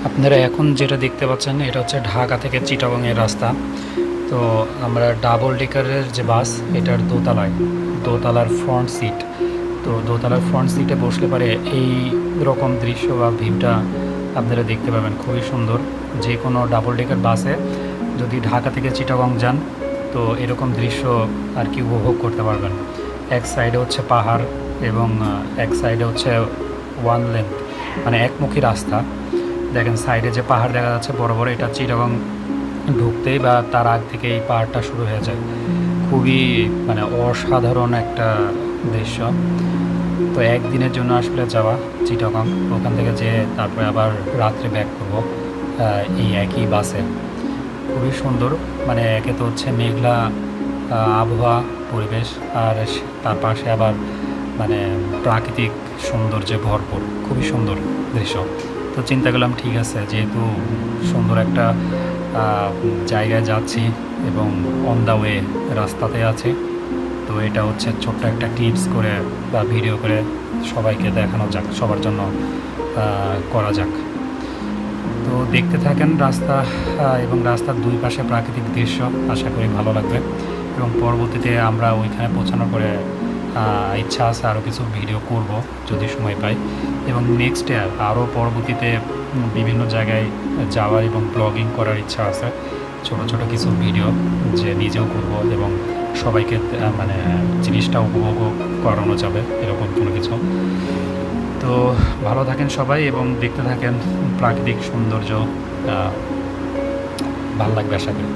আপনারা এখন যেটা দেখতে পাচ্ছেন এটা হচ্ছে ঢাকা থেকে চিটাগংয়ের রাস্তা। তো আমরা ডাবল ডেকারের যে বাস, এটার দোতলার ফ্রন্ট সিট। তো দোতলার ফ্রন্ট সিটে বসলে পারে এই রকম দৃশ্য বা ভিউটা আপনারা দেখতে পাবেন, খুবই সুন্দর। যে কোনো ডাবল ডেকার বাসে যদি ঢাকা থেকে চিটাগং যান তো এরকম দৃশ্য আর কি উপভোগ করতে পারবেন। এক সাইডে হচ্ছে পাহাড় এবং এক সাইডে হচ্ছে ওয়ান লেন্থ, মানে একমুখী রাস্তা। দেখেন সাইডে যে পাহাড় দেখা যাচ্ছে বড় বড়, এটা চিটাগং ঢুকতেই বা তার আগ থেকে এই পাহাড়টা শুরু হয়ে যায়। খুবই মানে অসাধারণ একটা দৃশ্য। তো একদিনের জন্য আসলে যাওয়া চিটাগং, ওখান থেকে যে তারপরে আবার রাত্রে ব্যাক করব এই একই বাসে। খুবই সুন্দর, মানে একে তো হচ্ছে মেঘলা আবহাওয়া পরিবেশ, আর তার পাশে আবার মানে প্রাকৃতিক সৌন্দর্যে ভরপুর, খুবই সুন্দর দৃশ্য। তো চিন্তা করলাম ঠিক আছে, যেহেতু সুন্দর একটা জায়গায় যাচ্ছি এবং অন দ্য ওয়ে রাস্তাতে আছে, তো এটা হচ্ছে ছোট্ট একটা ক্লিপস করে বা ভিডিও করে সবাইকে দেখানো যাক, সবার জন্য করা যাক। তো দেখতে থাকেন রাস্তা এবং রাস্তার দুই পাশে প্রাকৃতিক দৃশ্য, আশা করি ভালো লাগবে। এবং পরবর্তীতে আমরা ওইখানে পৌঁছানোর পরে ইচ্ছা আছে আরও কিছু ভিডিও করব যদি সময় পাই, এবং নেক্সট আরও পরবর্তীতে বিভিন্ন জায়গায় যাওয়ার এবং ব্লগিং করার ইচ্ছা আছে। ছোট ছোট কিছু ভিডিও যে নিজেও করব এবং সবাইকে মানে জিনিসটা উপভোগ করানো যাবে, এরকম কোনো কিছু। তো ভালো থাকেন সবাই এবং দেখতে থাকেন প্রাকৃতিক সৌন্দর্য, ভালো লাগবে আশা করি।